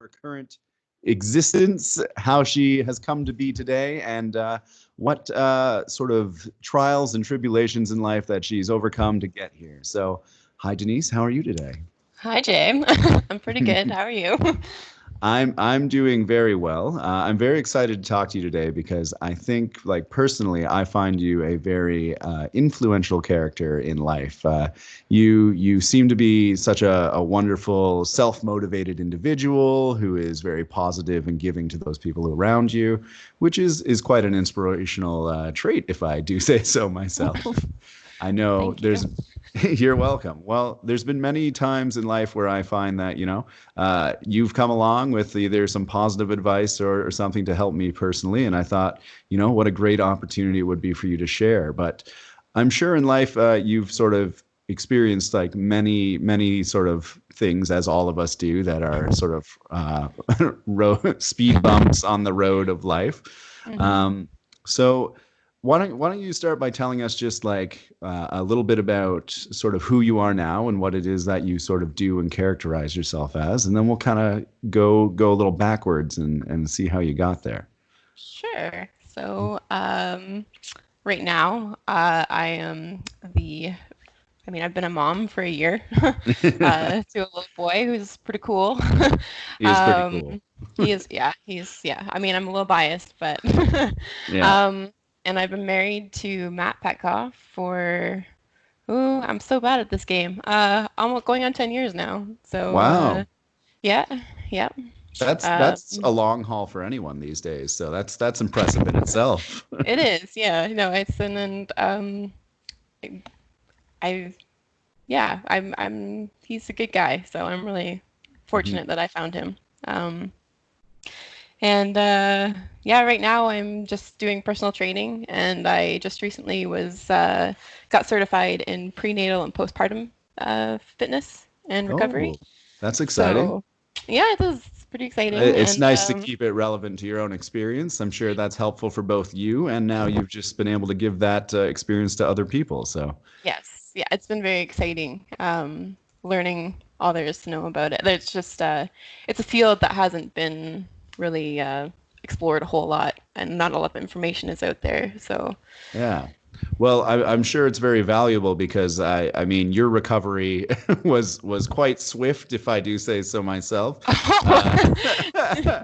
her current existence, how she has come to be today, and what sort of trials and tribulations in life that she's overcome to get here. So, hi, Denise. How are you today? Hi, Jay. I'm pretty good. How are you? I'm doing very well. I'm very excited to talk to you today because I think, like personally, I find you a very influential character in life. You seem to be such a wonderful, self-motivated individual who is very positive and giving to those people around you, which is quite an inspirational trait, if I do say so myself. I know Thank you. there's You're welcome. Well, there's been many times in life where I find that, you've come along with either some positive advice or something to help me personally. And I thought, what a great opportunity it would be for you to share. But I'm sure in life, you've sort of experienced like many sort of things, as all of us do, that are sort of speed bumps on the road of life. hmm So why don't you start by telling us just like a little bit about sort of who you are now and what it is that you sort of do and characterize yourself as, and then we'll kind of go a little backwards and see how you got there. Sure. Right now, I am I've been a mom for a year to a little boy who's pretty cool. He is pretty cool. Yeah. I'm a little biased, but Yeah. um, and I've been married to Matt Petkoff for, ooh, I'm so bad at this game. Almost going on 10 years now. Wow. Yeah, yeah. That's Um, a long haul for anyone these days. So that's impressive in itself. it is, yeah. No, it's and then I he's a good guy, so I'm really Mhm. fortunate that I found him. Um, and yeah, right now I'm just doing personal training, and I just recently was got certified in prenatal and postpartum fitness and recovery. Oh, that's exciting. So yeah, it is pretty exciting, It's and nice to keep it relevant to your own experience. I'm sure that's helpful for both you, and now you've just been able to give that experience to other people. So, yes, yeah, it's been very exciting learning all there is to know about it. There's just it's a field that hasn't been really explored a whole lot, and not a lot of information is out there. So yeah. Well, I'm sure it's very valuable because I mean, your recovery was quite swift, if I do say so myself. Uh,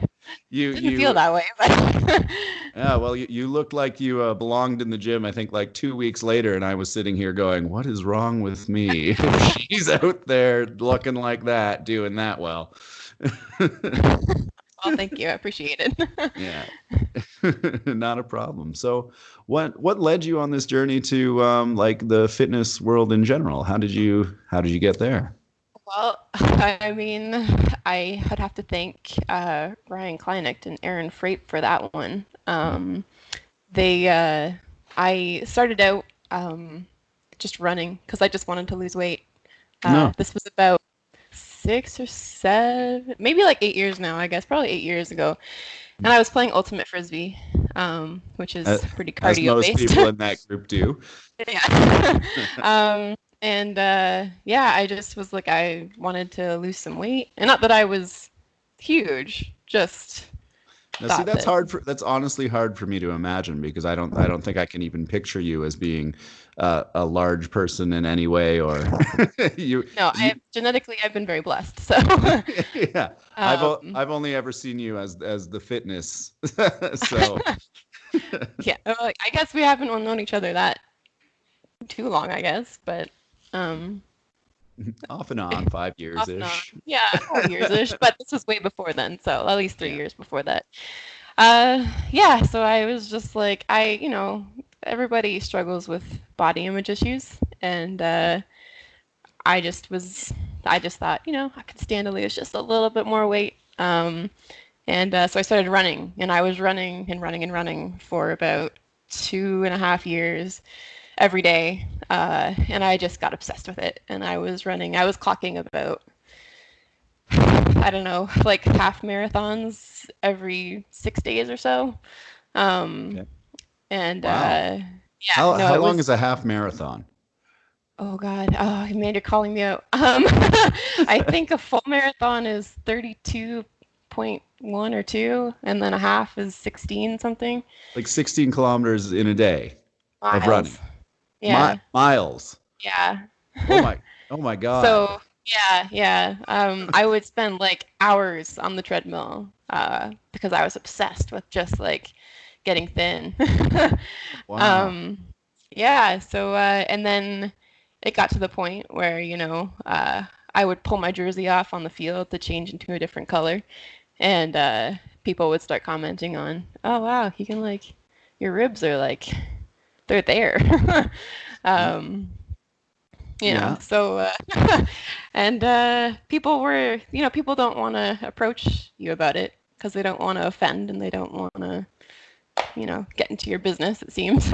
you didn't feel you that way, but Yeah, well, you looked like you belonged in the gym, I think, like 2 weeks later, and I was sitting here going, "What is wrong with me? If she's out there looking like that, doing that well." well, thank you, I appreciate it. Yeah, not a problem. So, what led you on this journey to like the fitness world in general? How did you get there? Well, I would have to thank Ryan Kleinecht and Aaron Frape for that one. They I started out just running because I just wanted to lose weight. No. This was about 6 or 7, maybe like 8 years now, I guess, probably 8 years ago. And I was playing Ultimate Frisbee, which Uh, is pretty as cardio most based. people in that group do. Yeah. And yeah, I just was like, I wanted to lose some weight. And not that I was huge, just Now, see, thought that. that's honestly hard for me to imagine because I don't think I can even picture you as being a large person in any way or you No, you I've been very blessed. So, yeah. um, I've only ever seen you as the fitness. So yeah, I guess we haven't known each other that too long, I guess, but um, off and on 5 years off and on. ish. Yeah, 5 years-ish, but this was way before then, so at least three Yeah. years before that. Yeah, so I was just like, everybody struggles with body image issues, and I just was, I just thought, I could stand to lose just a little bit more weight. And so I started running, and I was running and running and running for about 2.5 years every day. And I just got obsessed with it. And I was clocking about, I don't know, like half marathons every 6 days or so. Um, Okay. and Wow. yeah, no, How it long was, is a half marathon? oh God, oh, man, you're calling me out. I think a full marathon is 32.8 0.1 or 2, and then a half is 16 something Like 16 kilometers in a day of running. miles. Yeah, Miles. yeah. Oh my, oh my God. So yeah, yeah. I would spend like hours on the treadmill because I was obsessed with just like getting thin. Wow. Um, yeah. So and then it got to the point where I would pull my jersey off on the field to change into a different color, and people would start commenting on, "Oh wow, you can like your ribs are like they're there." um, Yeah. so and people don't want to approach you about it because they don't want to offend and they don't want to, get into your business, it seems.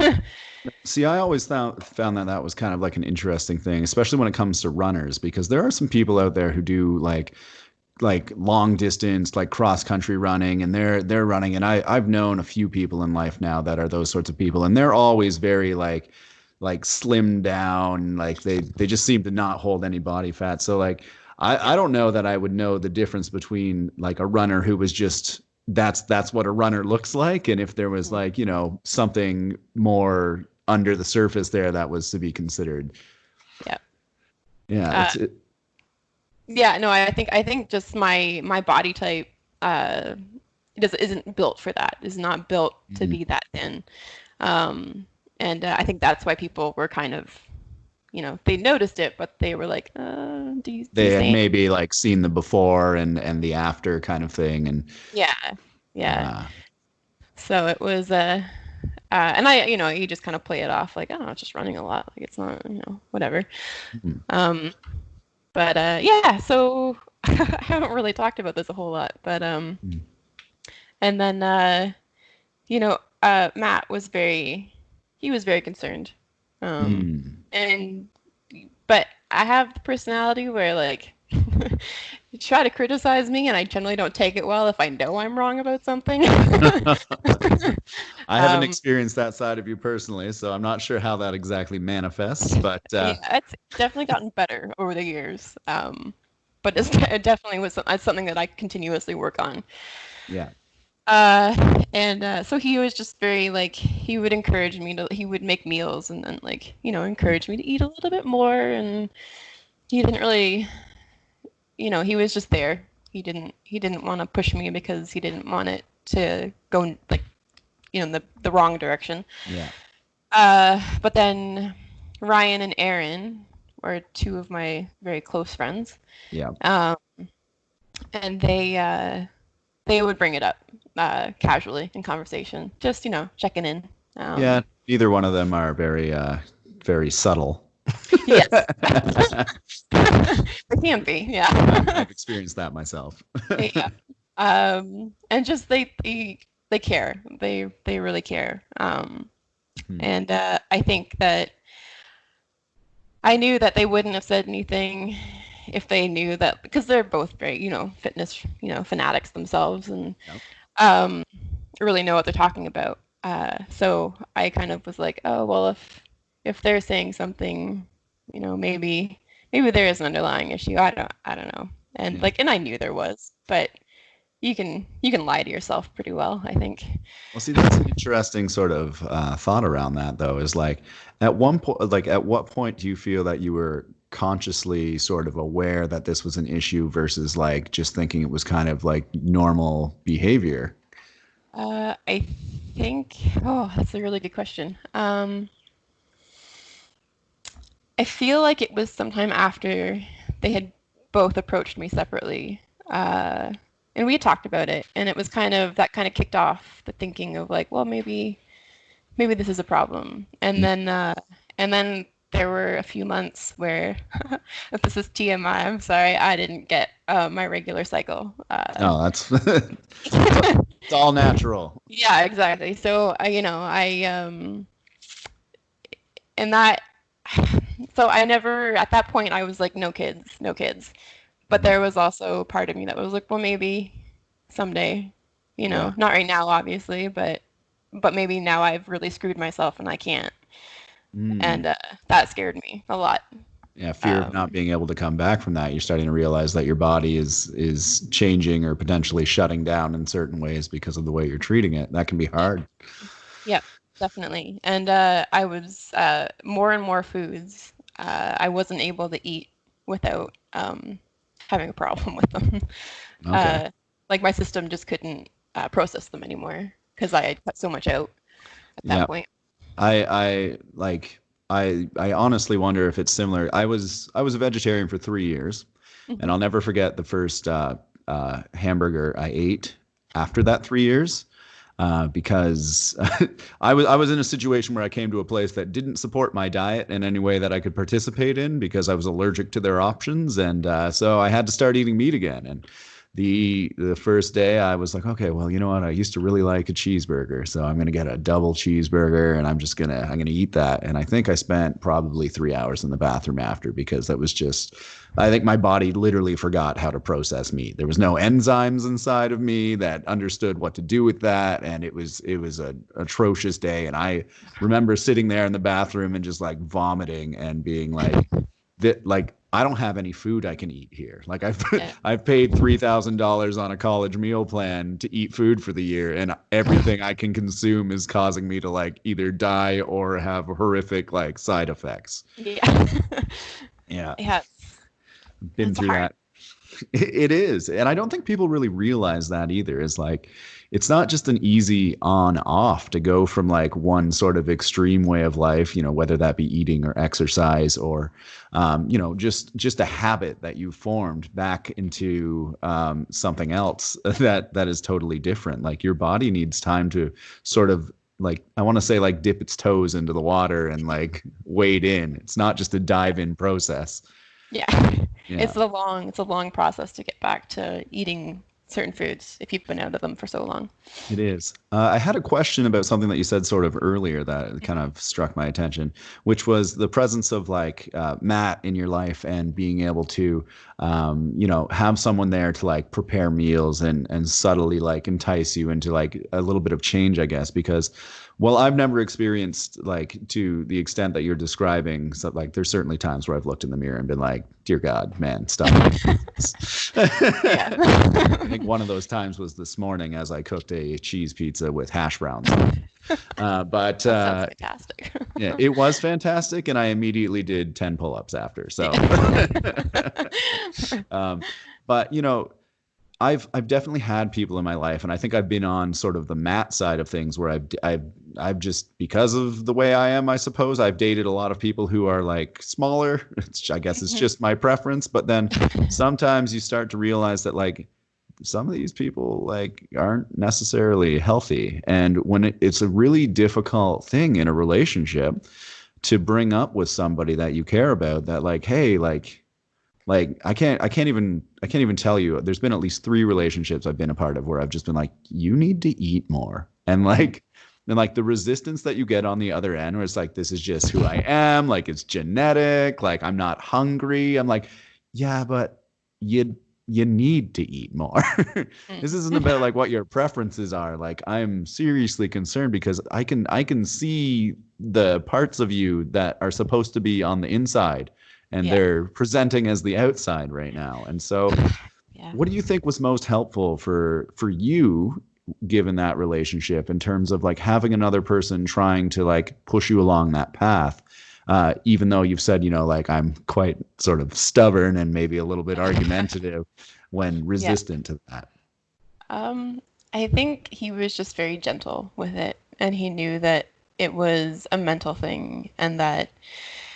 See, I always found that that was kind of like an interesting thing, especially when it comes to runners, because there are some people out there who do like long distance, like cross country running, and they're running. And I've known a few people in life now that are those sorts of people, and they're always very like slimmed down, like they just seem to not hold any body fat. So like I don't know that I would know the difference between like a runner who was just that's what a runner looks like, and if there was like, something more under the surface there that was to be considered. Yeah. Yeah, Uh, yeah, no, I think just my body type uh isn't built for that. Is not built to Mhm. be that thin. Um and I think that's why people were kind of, they noticed it, but they were like, do you They had think? maybe like seen the before and the after kind of thing, and Yeah. Yeah. uh, So it was and you just kind of play it off like, oh, it's just running a lot. Like it's not, whatever. mhm. Um, but yeah, so I haven't really talked about this a whole lot, but and then Matt was very concerned. Um, Mm. and but I have the personality where like you try to criticize me and I generally don't take it well if I know I'm wrong about something. I haven't Um, experienced that side of you personally, so I'm not sure how that exactly manifests, but yeah, it's definitely gotten better over the years. But it definitely it's something that I continuously work on. yeah. And so he was just very like he would encourage me to he would make meals and then like encourage me to eat a little bit more, and he didn't really, he was just there. He didn't want to push me because he didn't want it to go like the wrong direction. Yeah. But then Ryan and Aaron were two of my very close friends, Yeah. um, and they would bring it up casually in conversation, just checking in. Yeah, Um, neither one of them are very subtle. yes, they can be, yeah, I've experienced that myself. yeah. And just they care. They really care. Hmm. And I think that I knew that they wouldn't have said anything if they knew that because they're both very, fitness, fanatics themselves and Yep. um, really know what they're talking about. So I kind of was like, oh well, if they're saying something, maybe there is an underlying issue. I don't know. And Yeah. like, and I knew there was, but you can lie to yourself pretty well, I think. Well, see, that's an interesting sort of thought around that, though, is like at one point, like at what point do you feel that you were consciously sort of aware that this was an issue versus like just thinking it was kind of like normal behavior? I think, oh, that's a really good question. I feel like it was sometime after they had both approached me separately. Uh, and we had talked about it, and it was kind of kicked off the thinking of like, well, maybe this is a problem. And then there were a few months where, if this is TMI, I'm sorry, I didn't get my regular cycle. No, that's it's all natural. Yeah, exactly. So and that so I never at that point I was like no kids, no kids. But Mhm. there was also part of me that was like, well, maybe someday, Yeah. not right now, obviously, but maybe now I've really screwed myself and I can't. Mm. And that scared me a lot. Yeah, fear of not Um, being able to come back from that. You're starting to realize that your body is changing or potentially shutting down in certain ways because of the way you're treating it. That can be yeah, hard. yeah, definitely. And I was more and more foods I wasn't able to eat without having a problem with them. Okay. Uh, like my system just couldn't process them anymore because I had cut so much out at that Yeah. point. I like I honestly wonder if it's similar. I was a vegetarian for 3 years, and Hmm. I'll never forget the first hamburger I ate after that 3 years. Because I was in a situation where I came to a place that didn't support my diet in any way that I could participate in because I was allergic to their options, and so I had to start eating meat again. And the first day I was like, okay, well, you know what? I used to really like a cheeseburger, so I'm gonna get a double cheeseburger, and I'm gonna eat that. And I think I spent probably 3 hours in the bathroom after because that was just I think my body literally forgot how to process meat. There was no enzymes inside of me that understood what to do with that, and it was an atrocious day. And I remember sitting there in the bathroom and just like vomiting and being like, that like I don't have any food I can eat here. Like I've Yeah, I've paid $3,000 on a college meal plan to eat food for the year, and everything I can consume is causing me to like either die or have horrific like side effects. yeah, Yeah, yeah. been It's through hard. that. It is. And I don't think people really realize that either. Is like, it's not just an easy on off to go from like one sort of extreme way of life, whether that be eating or exercise or, just a habit that you formed back into something else that is totally different. Like your body needs time to sort of like, I want to say like dip its toes into the water and like wade in. It's not just a dive in process. Yeah. Yeah. It's a long process to get back to eating certain foods if you've been out of them for so long. It is. I had a question about something that you said sort of earlier that kind of struck my attention, which was the presence of like Matt in your life and being able to, have someone there to like prepare meals and subtly like entice you into like a little bit of change, I guess, because well, I've never experienced like to the extent that you're describing. So like, there's certainly times where I've looked in the mirror and been like, "Dear God, man, stop making this." Yeah. I think one of those times was this morning as I cooked a cheese pizza with hash browns on it. But That sounds fantastic. yeah, it was fantastic, and I immediately did 10 pull-ups after. So, Yeah. um, but I've definitely had people in my life, and I think I've been on sort of the Matt side of things where I've just because of the way I am, I suppose I've dated a lot of people who are like smaller. I guess it's Mhm. just my preference, but then sometimes you start to realize that like some of these people like aren't necessarily healthy, and when it's a really difficult thing in a relationship to bring up with somebody that you care about that like hey like I can't even tell you. There's been at least three relationships I've been a part of where I've just been like, you need to eat more. And like the resistance that you get on the other end where it's like, this is just who I am, like it's genetic, like I'm not hungry. I'm like, yeah, but you need to eat more. This Mm. isn't about like what your preferences are. Like I'm seriously concerned because I can see the parts of you that are supposed to be on the inside and Yeah. they're presenting as the outside right now. And so, Yeah. what do you think was most helpful for you given that relationship in terms of like having another person trying to like push you along that path? Even though you've said, like I'm quite sort of stubborn and maybe a little bit argumentative when Yeah. resistant to that. Um, I think he was just very gentle with it, and he knew that it was a mental thing, and that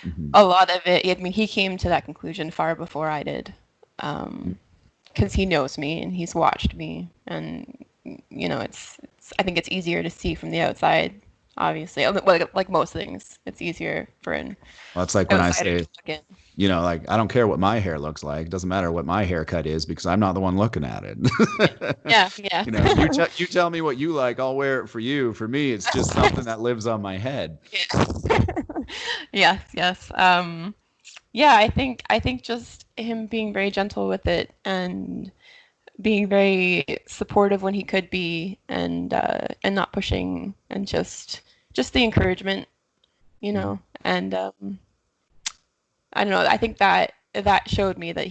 Hmm. a lot of it, I mean, he came to that conclusion far before I did, because he knows me and he's watched me, and I think it's easier to see from the outside, obviously. Like most things, it's easier for an Well, it's like when I outsider say, to look in. like I don't care what my hair looks like. It doesn't matter what my haircut is because I'm not the one looking at it. Yeah, yeah, You tell me what you like, I'll wear it for you. For me, it's just something that lives on my head. yeah. Yes, yes. Yeah, I think just him being very gentle with it and being very supportive when he could be, and not pushing, and just the encouragement, Mhm. and I don't know. I think that showed me that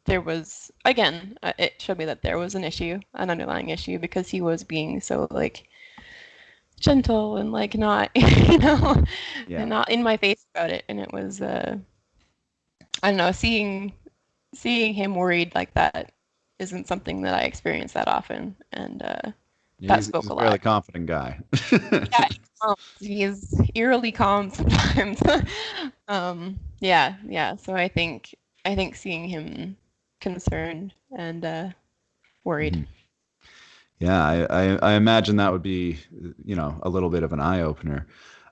there was, again, it showed me that there was an issue, an underlying issue, because he was being so like gentle and like not, Yeah. and not in my face about it. And it was, I don't know, seeing him worried like that isn't something that I experience that often, and Yeah, that he's spoke a a fairly lot. confident guy. Yeah, he's eerily calm sometimes. Yeah, yeah. So I think seeing him concerned and worried. Mhm. Yeah, I imagine that would be, a little bit of an eye opener.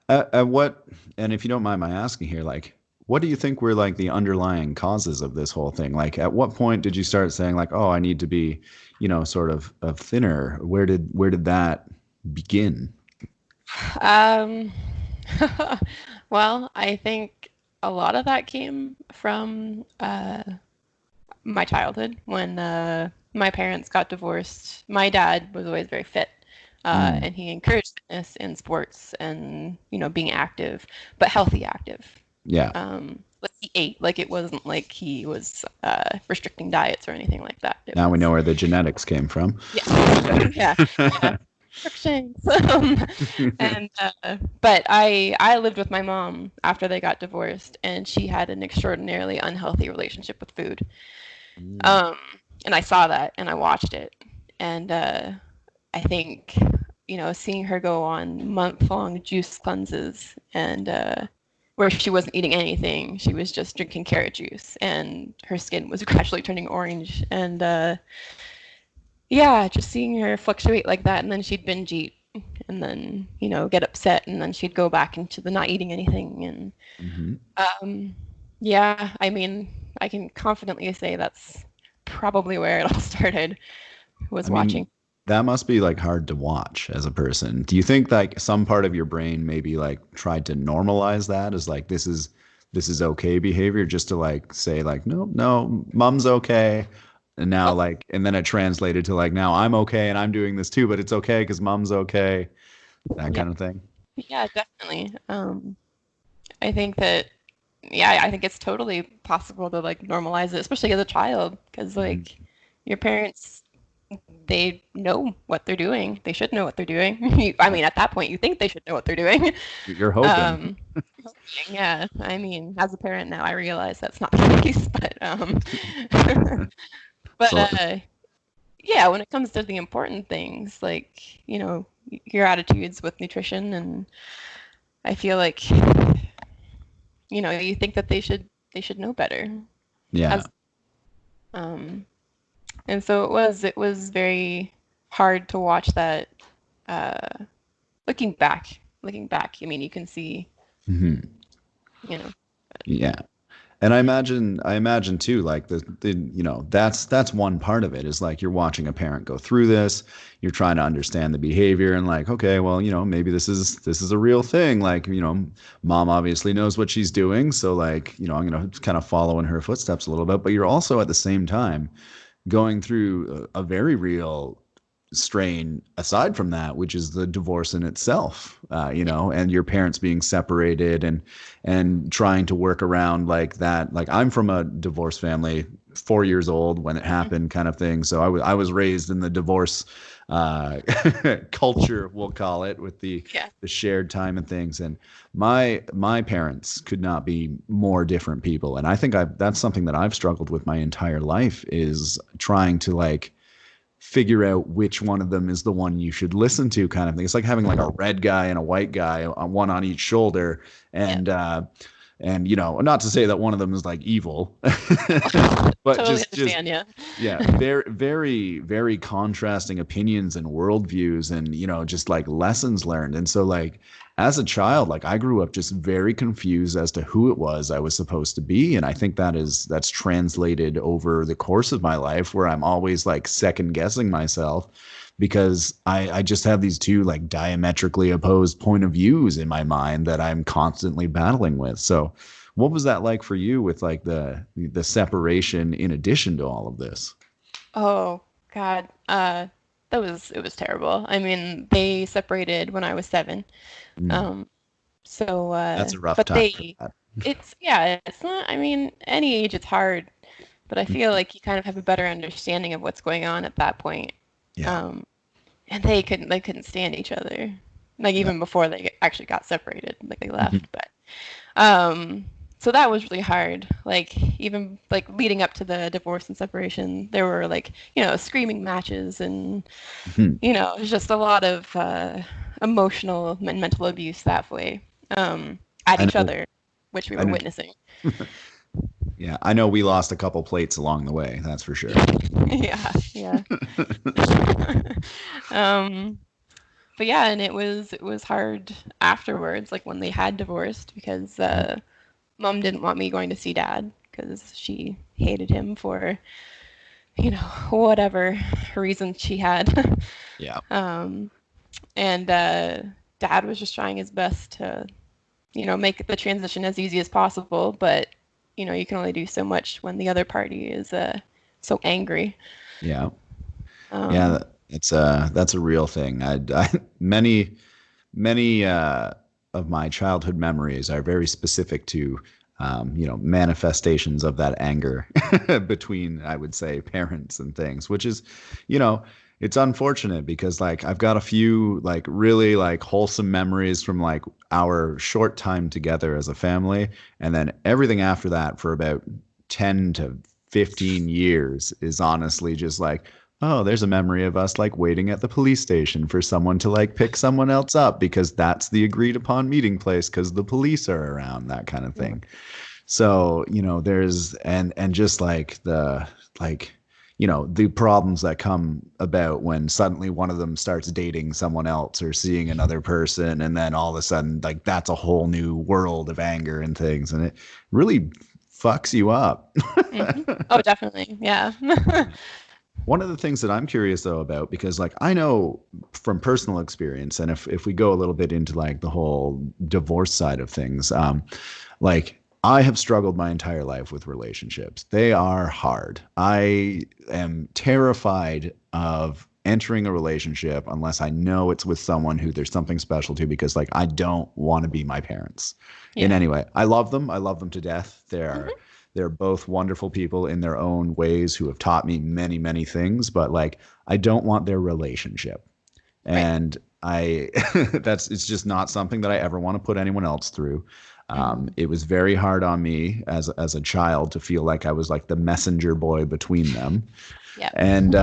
What, and if you don't mind my asking here, like, what do you think were like the underlying causes of this whole thing? Like, at what point did you start saying like, oh, I need to be, sort of thinner? Where did that begin? Um, well, I think a lot of that came from my childhood when my parents got divorced. My dad was always very fit, Mm, and he encouraged fitness and sports and being active, but healthy active. yeah. Like he ate, like it wasn't like he was restricting diets or anything like that. It Now we know was where the genetics came from. yeah, yeah, yeah. Cruickshanks. And but I lived with my mom after they got divorced, and she had an extraordinarily unhealthy relationship with food. Mm, Um, and I saw that and I watched it. And I think, seeing her go on month-long juice cleanses and where she wasn't eating anything, she was just drinking carrot juice, and her skin was gradually turning orange. And yeah, just seeing her fluctuate like that, and then she'd binge eat, and then get upset, and then she'd go back into the not eating anything. And mhm. um, yeah, I mean, I can confidently say that's probably where it all started, I was mean, watching. that must be like hard to watch as a person. Do you think like some part of your brain maybe like tried to normalize that as like this is okay behavior just to like say like no, no, mom's okay. And now Oh, like and then it translated to like now I'm okay and I'm doing this too, but it's okay because mom's okay, that yeah, kind of thing. yeah, definitely. I think that, yeah, I think it's totally possible to like normalize it, especially as a child, because Mhm. like your parents, they know what they're doing. They should know what they're doing. I mean, at that point, you think they should know what they're doing. You're hoping. Um, yeah, I mean, as a parent now, I realize that's not the case, but but Well, yeah, when it comes to the important things, like, your attitudes with nutrition, and I feel like, you think that they should know better. yeah. As um and so it was very hard to watch that uh looking back. I mean, you can see, Mhm. you know, Yeah. And I imagine too, like that's one part of it is like you're watching a parent go through this, you're trying to understand the behavior and like, okay, well, maybe this is a real thing. Like, mom obviously knows what she's doing, so like, I'm gonna kind of follow in her footsteps a little bit. But you're also at the same time going through a very real strain aside from that, which is the divorce in itself, and your parents being separated and trying to work around like that. Like I'm from a divorce family, 4 years old when it happened, kind of thing. So I was raised in the divorce uh, culture, we'll call it, with the yeah. the shared time and things. And my parents could not be more different people. And I think that's something that I've struggled with my entire life is trying to like figure out which one of them is the one you should listen to kind of thing. It's like having like a red guy and a white guy on one on each shoulder. Yeah. And not to say that one of them is like evil, but Totally just understand, yeah. yeah, very very very contrasting opinions and worldviews and just like lessons learned. And so like as a child, like I grew up just very confused as to who it was I was supposed to be. And I think that's translated over the course of my life where I'm always like second guessing myself because I just have these two like diametrically opposed point of views in my mind that I'm constantly battling with. So what was that like for you with like the separation in addition to all of this? Oh God. It was terrible. I mean, they separated when I was 7. Mm, Um, so that's a rough but time for they that. It's not, I mean, any age it's hard, but I feel like you kind of have a better understanding of what's going on at that point. Yeah. Um, and they couldn't stand each other. Like Yeah. even before they actually got separated, like they Mhm. left, but um so that was really hard. Like even like leading up to the divorce and separation, there were like, screaming matches and Mhm. it was just a lot of emotional and mental abuse that way. At I each know. other, which we I were know. witnessing. Yeah, I know we lost a couple plates along the way, that's for sure. Yeah, yeah. um but yeah, and it was hard afterwards, like when they had divorced, because Mhm. mom didn't want me going to see dad because she hated him for, whatever reasons she had. Yeah. um and dad was just trying his best to, make the transition as easy as possible, but you can only do so much when the other party is so angry. Yeah. Yeah, um that's a real thing. I many of my childhood memories are very specific to manifestations of that anger between, I would say, parents and things, which is, you know, it's unfortunate because like I've got a few like really like wholesome memories from like our short time together as a family, and then everything after that for about 10 to 15 years is honestly just like, oh, there's a memory of us like waiting at the police station for someone to like pick someone else up because that's the agreed upon meeting place because the police are around, that kind of thing. So, there's and just like like the problems that come about when suddenly one of them starts dating someone else or seeing another person, and then all of a sudden like that's a whole new world of anger and things, and it really fucks you up. hmm oh, definitely, yeah. One of the things that I'm curious though about, because like I know from personal experience, and if we go a little bit into like the whole divorce side of things, like I have struggled my entire life with relationships. They are hard. I am terrified of entering a relationship unless I know it's with someone who there's something special to, because like I don't want to be my parents in Yeah. any way. I love them. I love them to death. hmm They're both wonderful people in their own ways who have taught me many, many things, but like I don't want their relationship. Right. And I it's just not something that I ever want to put anyone else through. hmm It was very hard on me as a child to feel like I was like the messenger boy between them, Yeah. and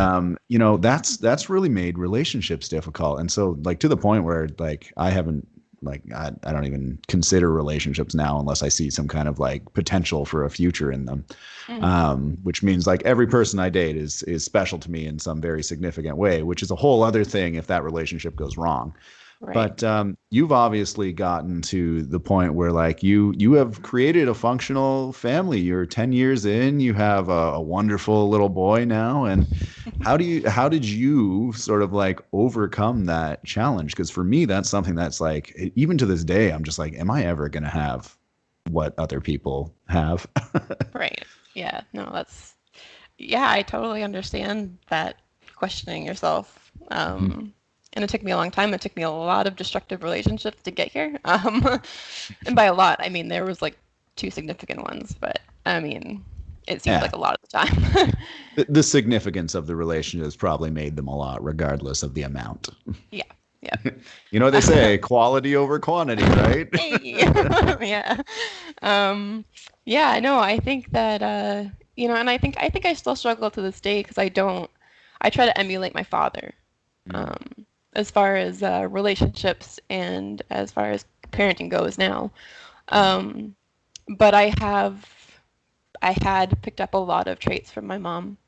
that's really made relationships difficult. And so like to the point where like I haven't like I don't even consider relationships now unless I see some kind of like potential for a future in them, hmm which means like every person I date is special to me in some very significant way, which is a whole other thing if that relationship goes wrong. Right. But you've obviously gotten to the point where like you have created a functional family. You're 10 years in, you have a wonderful little boy now. And how did you sort of like overcome that challenge? Because for me, that's something that's like, even to this day, I'm just like, am I ever going to have what other people have? Right. Yeah. No, yeah, I totally understand that, questioning yourself. And it took me a long time. It took me a lot of destructive relationships to get here. And by a lot, I mean there was like two significant ones, but I mean it seemed Yeah. like a lot of the time. The significance of the relationships probably made them a lot, regardless of the amount. Yeah. Yeah. You know what they say, quality over quantity, right? Hey. Yeah. Um, yeah, I know. I think that and I think I still struggle to this day because I try to emulate my father. Mm. Um, as far as relationships and as far as parenting goes now. Mm. Um, but I had picked up a lot of traits from my mom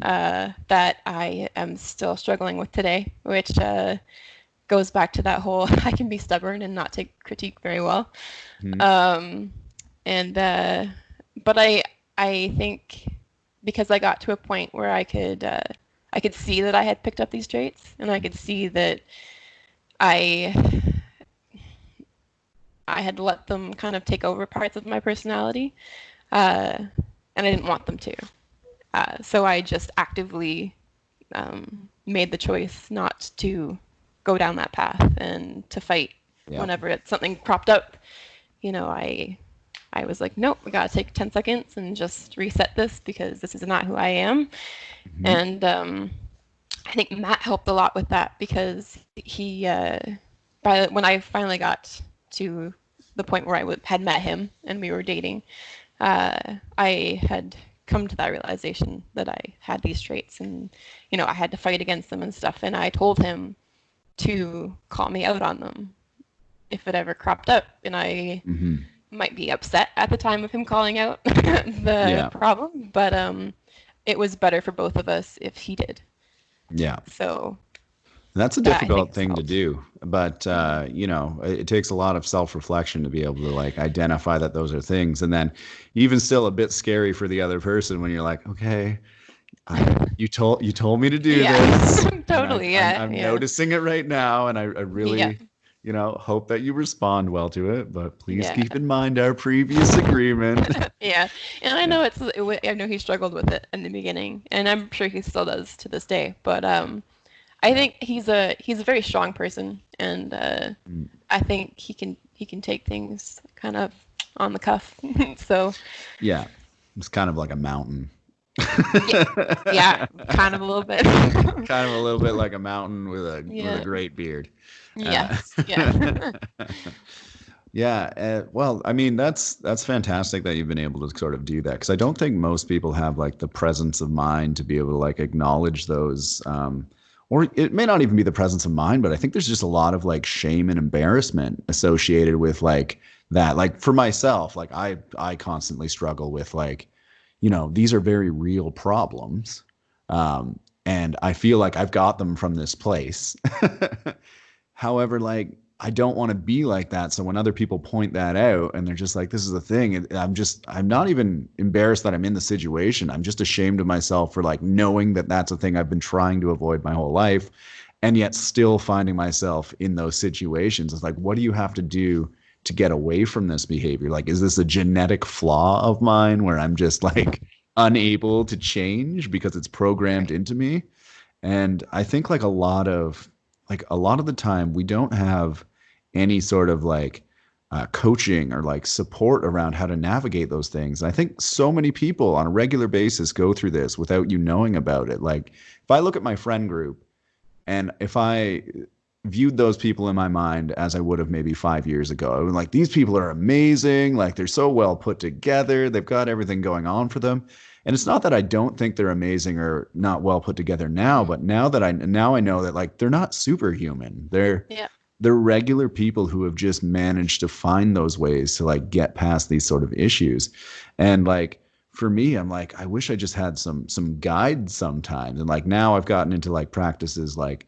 that I am still struggling with today, which goes back to that whole I can be stubborn and not take critique very well. Mm. Um, and but I think because I got to a point where I could see that I had picked up these traits, and I could see that I I had let them kind of take over parts of my personality, uh, and I didn't want them to. So I just actively made the choice not to go down that path and to fight Yeah. whenever something cropped up. You know, I I was like, nope, we gotta take 10 seconds and just reset this because this is not who I am. Hmm. And I think Matt helped a lot with that because when I finally got to the point where had met him and we were dating, I had come to that realization that I had these traits and, I had to fight against them and stuff. And I told him to call me out on them if it ever cropped up. And I Hmm. might be upset at the time of him calling out the Yeah. problem, but it was better for both of us if he did. Yeah. So That's a that I think difficult has thing to helped. do, but Hmm. it takes a lot of self-reflection to be able to like identify that those are things, and then even still a bit scary for the other person when you're like, okay, you told me to do Yeah, this, and totally. I'm Yeah, I'm yeah, noticing it right now, and I yeah, really, hope that you respond well to it, but please yeah. keep in mind our previous agreement. Yeah, and I Yeah. know I know he struggled with it in the beginning, and I'm sure he still does to this day. But I Yeah. think he's a very strong person, and Mm. I think he can take things kind of on the cuff. So Yeah. It's kind of like a mountain. yeah, yeah, kind of a little bit. Kind of a little bit like a mountain with a Yeah. great beard. Uh, Yes. Yeah. yeah, well, I mean that's fantastic that you've been able to sort of do that because I don't think most people have like the presence of mind to be able to like acknowledge those, or it may not even be the presence of mind, but I think there's just a lot of like shame and embarrassment associated with like that. Like for myself, like I constantly struggle with like, these are very real problems. And I feel like I've got them from this place. However, like I don't want to be like that. So when other people point that out and they're just like, this is a thing, I'm not even embarrassed that I'm in the situation. I'm just ashamed of myself for like knowing that that's a thing I've been trying to avoid my whole life and yet still finding myself in those situations. It's like, what do you have to do to get away from this behavior? Like, is this a genetic flaw of mine where I'm just like unable to change because it's programmed Right. into me? And I think like a lot of the time we don't have any sort of like coaching or like support around how to navigate those things. And I think so many people on a regular basis go through this without you knowing about it. Like if I look at my friend group and if I viewed those people in my mind as I would have maybe 5 years ago, I was like, these people are amazing. Like they're so well put together. They've got everything going on for them. And it's not that I don't think they're amazing or not well put together now, Hmm. but now I know that like they're not superhuman. They're Yeah. they're regular people who have just managed to find those ways to like get past these sort of issues. And like for me, I'm like, I wish I just had some guides sometimes. And like now I've gotten into like practices like,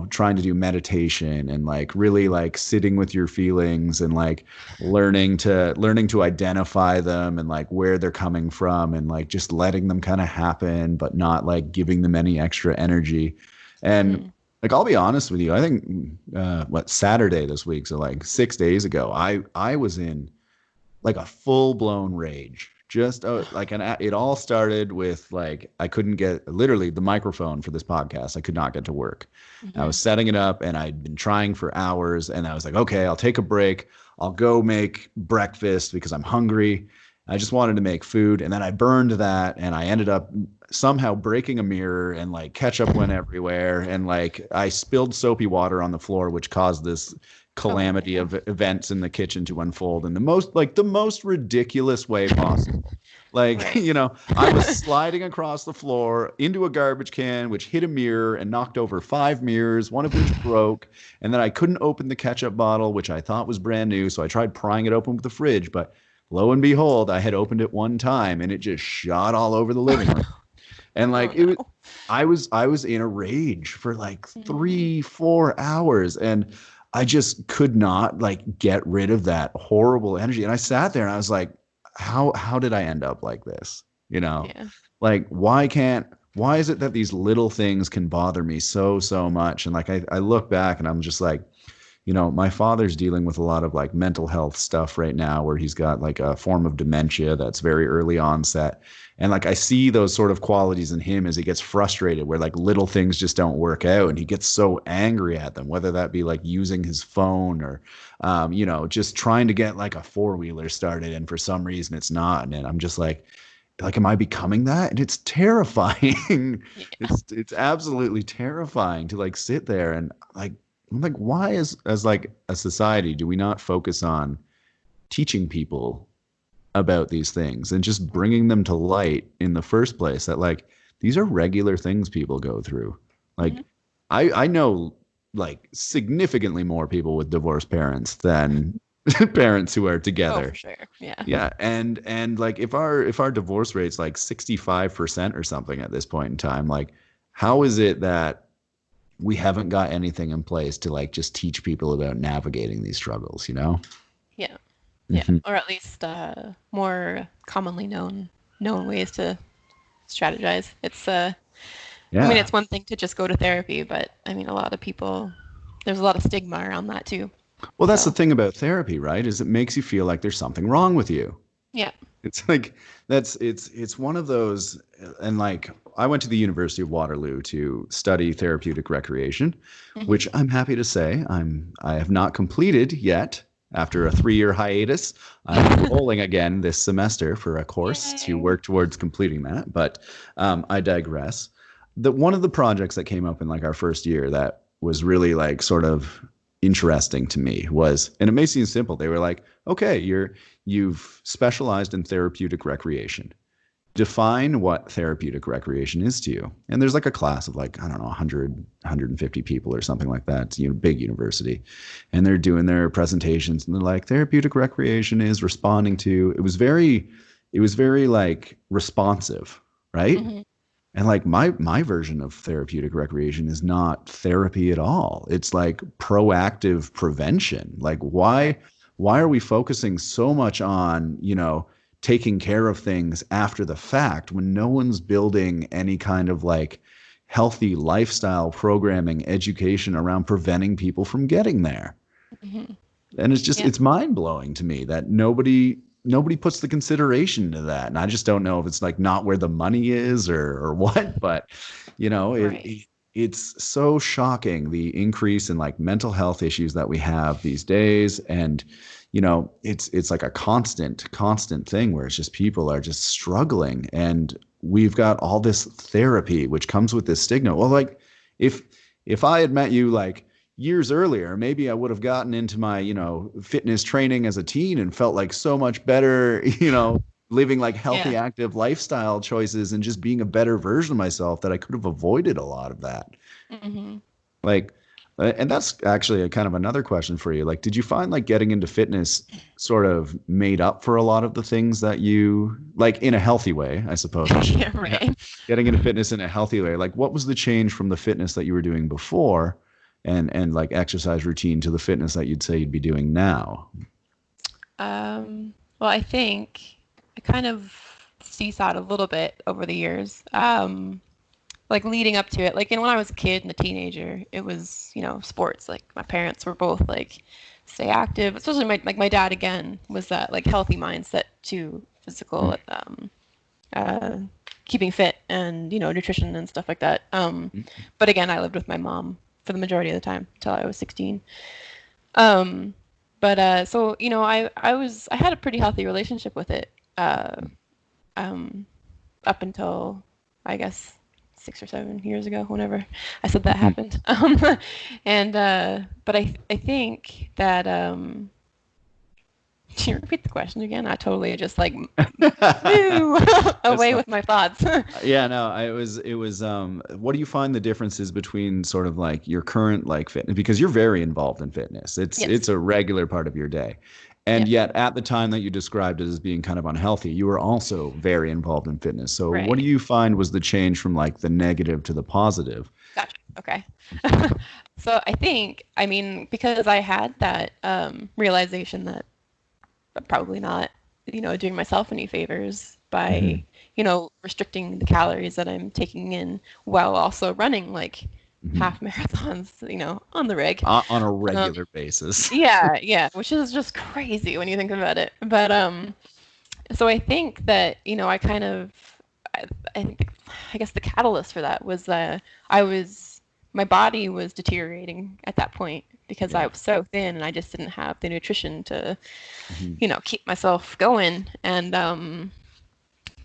trying to do meditation and like really like sitting with your feelings and like learning to identify them and like where they're coming from and like just letting them kind of happen, but not like giving them any extra energy. And Hmm. like I'll be honest with you, I think Saturday this week, so like 6 days ago, I was in like a full blown rage. Just like it all started with like I couldn't get literally the microphone for this podcast. I could not get to work. I Hmm. was setting it up and I'd been trying for hours and I was like, okay, I'll take a break. I'll go make breakfast because I'm hungry. I just wanted to make food and then I burned that and I ended up somehow breaking a mirror and like ketchup went everywhere and like I spilled soapy water on the floor which caused this Oh calamity no. of events in the kitchen to unfold in the most ridiculous way possible. Like, Right. I was sliding across the floor into a garbage can, which hit a mirror and knocked over 5 mirrors, one of which broke. And then I couldn't open the ketchup bottle, which I thought was brand new. So I tried prying it open with the fridge, but lo and behold, I had opened it one time and it just shot all over the living room. And Oh like it was, no. I was in a rage for like Hmm. 3 4 hours and I just could not like get rid of that horrible energy. And I sat there and I was like, how did I end up like this? You know, Yeah. like why is it that these little things can bother me so much? And like I look back and I'm just like, my father's dealing with a lot of like mental health stuff right now where he's got like a form of dementia that's very early onset. And like I see those sort of qualities in him as he gets frustrated where like little things just don't work out and he gets so angry at them, whether that be like using his phone or just trying to get like a four-wheeler started and for some reason it's not. And I'm just like am I becoming that? And it's terrifying. Yeah. It's absolutely terrifying to like sit there and like I'm like why as like a society do we not focus on teaching people about these things and just bringing them to light in the first place that like these are regular things people go through. Hmm. Like I know like significantly more people with divorced parents than parents who are Oh, together. for sure. Yeah. Yeah, and like if our divorce rate's like 65% or something at this point in time, like how is it that we haven't got anything in place to like just teach people about navigating these struggles, you know? Yeah. Yeah. Hmm. Or at least more commonly known ways to strategize. I mean, Yeah. it's one thing to just go to therapy, but I mean, a lot of people, there's a lot of stigma around that too. Well, that's the So, thing about therapy, right? Is it makes you feel like there's something wrong with you. yeah. It's like it's one of those and like I went to the University of Waterloo to study therapeutic recreation, Hmm. which I'm happy to say I have not completed yet. After a 3-year hiatus, I'm enrolling again this semester for a course to Yay. work towards completing that. But I digress. One of the projects that came up in like our first year that was really like sort of interesting to me was, and it may seem simple. They were like, okay, you've specialized in therapeutic recreation. Define what therapeutic recreation is to you. And there's like a class of like, I don't know, 100, 150 people or something like that. It's big university. And they're doing their presentations and they're like, therapeutic recreation is responding to, it was very like responsive, right? Hmm. And like my version of therapeutic recreation is not therapy at all. It's like proactive prevention. Like why are we focusing so much on, taking care of things after the fact when no one's building any kind of like healthy lifestyle programming education around preventing people from getting there? Hmm. And Yeah. it's mind blowing to me that nobody puts the consideration to that. And I just don't know if it's like not where the money is or what, but Right. it's so shocking the increase in like mental health issues that we have these days. And it's like a constant thing where it's just people are just struggling and we've got all this therapy which comes with this stigma. Well, like if if I had met you like years earlier, maybe I would have gotten into my, fitness training as a teen and felt like so much better, living like Yeah. healthy, active lifestyle choices and just being a better version of myself that I could have avoided a lot of that. Hmm. Like, and that's actually a kind of another question for you. Like, did you find like getting into fitness sort of made up for a lot of the things that you like in a healthy way, I suppose I should. Yeah. Yeah. Right. Getting into fitness in a healthy way. Like, what was the change from the fitness that you were doing before and like exercise routine to the fitness that you'd say you'd be doing now? Well, I think I kind of seesawed a little bit over the years. Like leading up to it, like when I was a kid and a teenager, it was, sports. Like my parents were both like stay active, especially my dad again was that like healthy mindset to physical uh keeping fit and, nutrition and stuff like that. But again, I lived with my mom for the majority of the time until I was 16. Um, so, I had a pretty healthy relationship with it. Um, Up until I guess 6 or 7 years ago, whenever I said that happened. And but I think that can you repeat the question again? I totally just like flew That's away fine. with my thoughts. Yeah, no, it was what do you find the differences between sort of like your current like fitness because you're very involved in fitness. It's Yes. a regular part of your day. And Yep. yet at the time that you described it as being kind of unhealthy, you were also very involved in fitness. So what do Right. you find was the change from like the negative to the positive? Gotcha. Okay. So I think, I mean, because I had that realization that I'm probably not, doing myself any favors by, Hmm. restricting the calories that I'm taking in while also running like Mhm. half marathons, on the rig. On a Um, regular basis. yeah, which is just crazy when you think about it. But so I think that, I kind of, I, I think, I guess the catalyst for that was I was, my body was deteriorating at that point because I Yeah. was so thin and I just didn't have the nutrition to, Mhm. keep myself going. And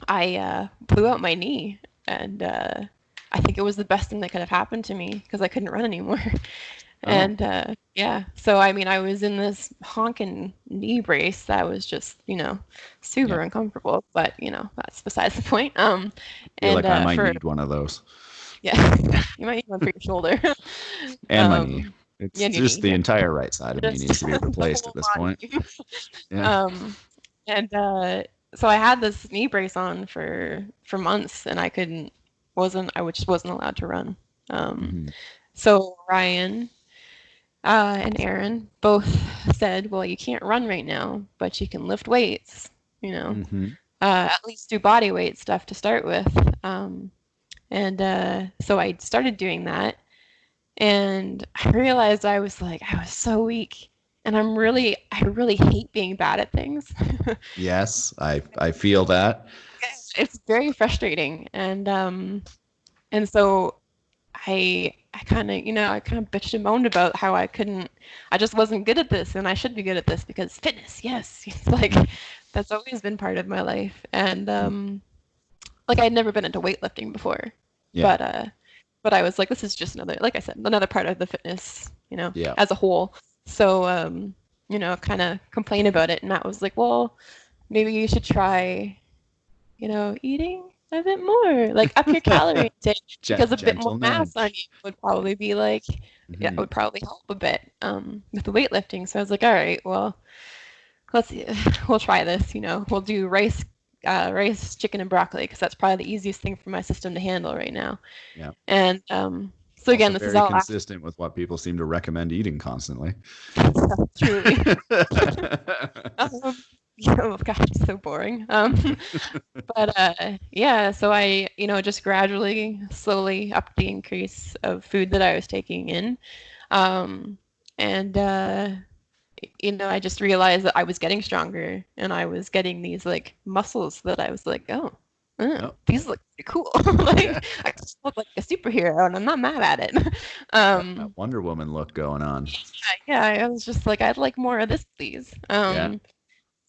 I blew out my knee, and I think it was the best thing that could have happened to me because I couldn't run anymore. Oh, And yeah, so I mean, I was in this honking knee brace that was just, yeah. super uncomfortable, but that's besides the point. Feel And like I might for need one of those. yeah, you might need one for your shoulder. And my knee. um, It's yeah, and your just knee, the yeah, entire right side of me just needs to be the replaced at whole this point. body. Yeah. Um, and so I had this knee brace on for months, and I just wasn't allowed to run. Um, Hmm. so Ryan and Aaron both said, "Well, you can't run right now, but you can lift weights. You know, Hmm. at least do body weight stuff to start with." And so I started doing that, and I realized I was so weak, and I really hate being bad at things. Yes, I feel that. It's very frustrating, and so I kind of bitched and moaned about how I just wasn't good at this, and I should be good at this because fitness, yes, it's like Mhm. that's always been part of my life, and like I'd never been into weightlifting before, Yeah. but I was like, this is just another, like I said, another part of the fitness, Yeah. as a whole. So, kind of complain about it, and Matt was like, well, maybe you should try, eating a bit more, like up your calorie intake because a bit more Gentle mass on you nudge. would probably be like, yeah, it Hmm. would probably help a bit with the weightlifting. So I was like, all right, well, let's we'll try this. We'll do rice, chicken, and broccoli because that's probably the easiest thing for my system to handle right now. Yeah. And so Also again, this is very all after consistent with what people seem to recommend eating constantly. truly. Um, oh gosh, it's so boring. But yeah, so I, just gradually, slowly upped the increase of food that I was taking in. Um, and I just realized that I was getting stronger and I was getting these like muscles that I was like, oh, Oh, these look pretty cool. yeah. Like I just look like a superhero and I'm not mad at it. Got that Wonder Woman look going on. Yeah, I was just like, I'd like more of this, please. Yeah.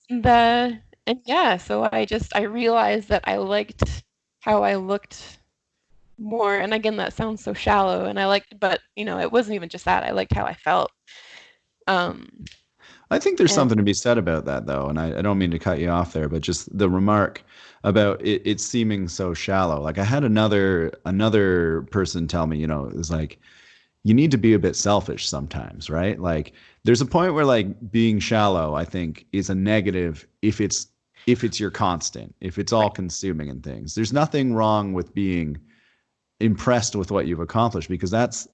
And yeah, so I realized that I liked how I looked more. And again, that sounds so shallow. And I liked, but it wasn't even just that. I liked how I felt. Um, I think there's and something to be said about that, though, and I don't mean to cut you off there, but just the remark about it seeming so shallow. Like I had another person tell me, it was like you need to be a bit selfish sometimes, right? Like there's a point where like being shallow, I think, is a negative if it's your constant, if it's all right. consuming and things. There's nothing wrong with being impressed with what you've accomplished because that's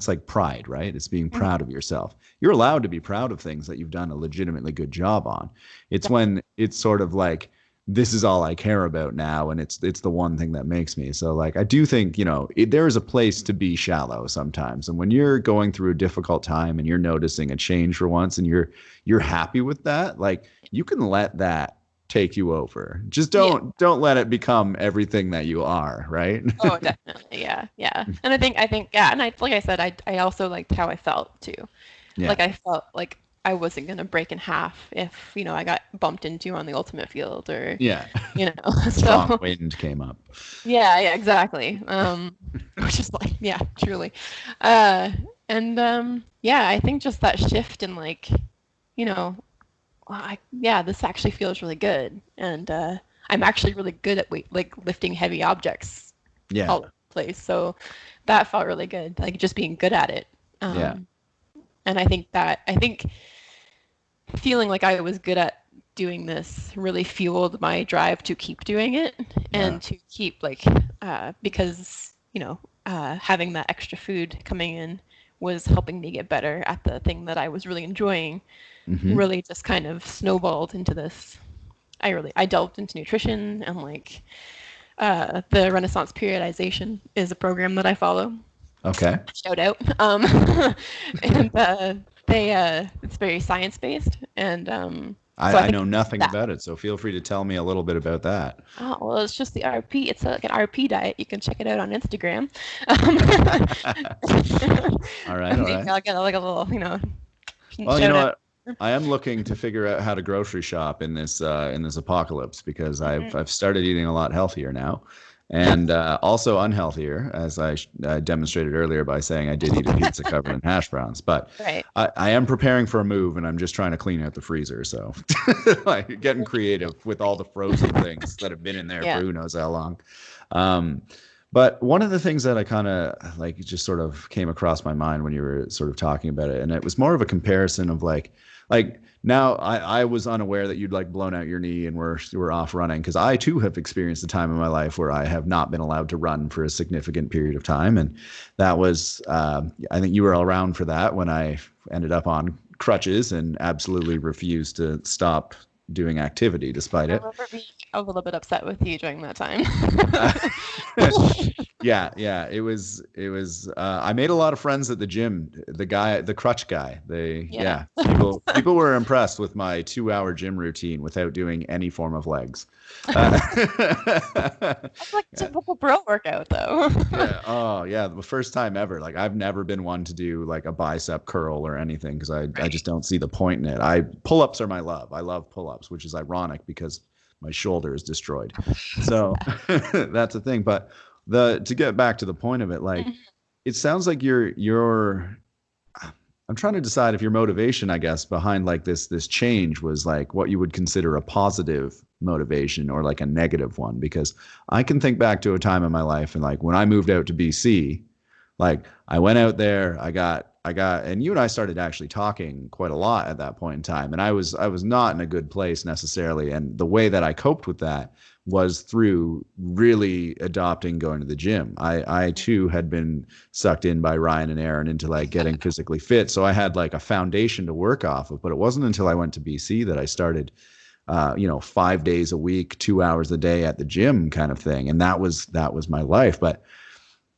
like pride, right? It's being Mhm. proud of yourself. You're allowed to be proud of things that you've done a legitimately good job on. It's when it's sort of like this is all I care about now and it's the one thing that makes me. So like I do think, there is a place to be shallow sometimes. And when you're going through a difficult time and you're noticing a change for once and you're happy with that, like you can let that take you over. Just Yeah. don't let it become everything that you are, right? Oh, definitely. Yeah. Yeah. And I think, yeah. And like I said, I also liked how I felt too. Yeah. Like I felt like I wasn't gonna break in half if, I got bumped into on the ultimate field or, Yeah. Strong so wind came up. yeah, exactly. Which is like, yeah, truly. Uh, and yeah, I think just that shift in like, you know, yeah, this actually feels really good, and I'm actually really good at like lifting heavy objects Yeah. all over the place. So that felt really good, like just being good at it. Yeah. Um, and I think feeling like I was good at doing this really fueled my drive to keep doing it Yeah. and to keep like because having that extra food coming in was helping me get better at the thing that I was really enjoying. Hmm. Really just kind of snowballed into this. I delved into nutrition and like the Renaissance periodization is a program that I follow. Okay. Shout out. And they it's very science based, and so I I think know nothing that. about it, so feel free to tell me a little bit about that. Oh, well, it's just the RP. It's like an RP diet. You can check it out on Instagram. Um, All right, all maybe right. I'll get like a little, Well, you shout know out. what? I am looking to figure out how to grocery shop in this apocalypse because Mhm. I've started eating a lot healthier now, and also unhealthier, as I demonstrated earlier by saying I did eat a pizza covered in hash browns. But Right. I am preparing for a move, and I'm just trying to clean out the freezer. So, like getting creative with all the frozen things that have been in there for Yeah. who knows how long. Um, but one of the things that I kind of like just sort of came across my mind when you were sort of talking about it, and it was more of a comparison of like now I was unaware that you'd like blown out your knee and were off running because I too have experienced a time in my life where I have not been allowed to run for a significant period of time, and that was I think you were around for that when I ended up on crutches and absolutely refused to stop doing activity despite I it. remember being a little bit upset with you during that time. Uh, yeah, it was I made a lot of friends at the gym. The crutch guy. Yeah. Yeah, people were impressed with my 2 hour gym routine without doing any form of legs. Uh, That's like typical bro workout, though. yeah. Oh, yeah. The first time ever. Like I've never been one to do like a bicep curl or anything because I Right. just don't see the point in it. I pull-ups are my love. I love pull-ups, which is ironic because my shoulder is destroyed. So that's the thing. But the to get back to the point of it, like Mhm. it sounds like you're I'm trying to decide if your motivation, I guess, behind like this change was like what you would consider a positive motivation or like a negative one. Because I can think back to a time in my life and like when I moved out to BC, like I went out there, and you and I started actually talking quite a lot at that point in time. And I was not in a good place necessarily. And the way that I coped with that was through really adopting going to the gym. I too had been sucked in by Ryan and Aaron into like getting physically fit. So I had like a foundation to work off of. But it wasn't until I went to BC that I started 5 days a week, 2 hours a day at the gym kind of thing. And that was my life. But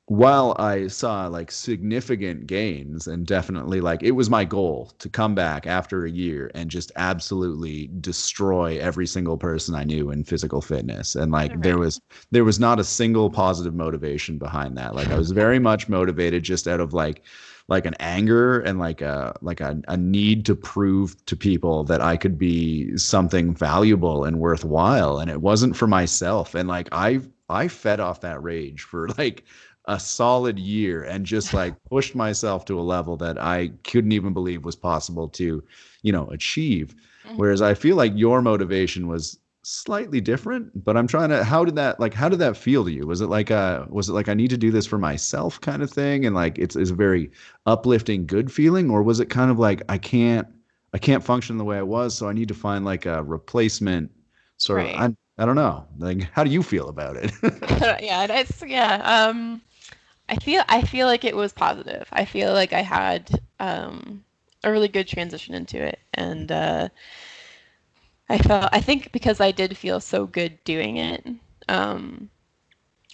while I saw like significant gains and definitely like it was my goal to come back after a year and just absolutely destroy every single person I knew in physical fitness. And like there Right. was there was not a single positive motivation behind that. Like I was very much motivated just out of like an anger and like a need to prove to people that I could be something valuable and worthwhile. And it wasn't for myself. And like I fed off that rage for like a solid year and just like pushed myself to a level that I couldn't even believe was possible to, achieve. Mhm. Whereas I feel like your motivation was slightly different, but I'm trying to how did that feel to you? Was it like I need to do this for myself kind of thing and like it's a very uplifting good feeling, or was it kind of like I can't function the way I was, so I need to find like a replacement sort of Right. I don't know. Like how do you feel about it? Yeah, I feel like it was positive. I feel like I had a really good transition into it, and I think because I did feel so good doing it, um,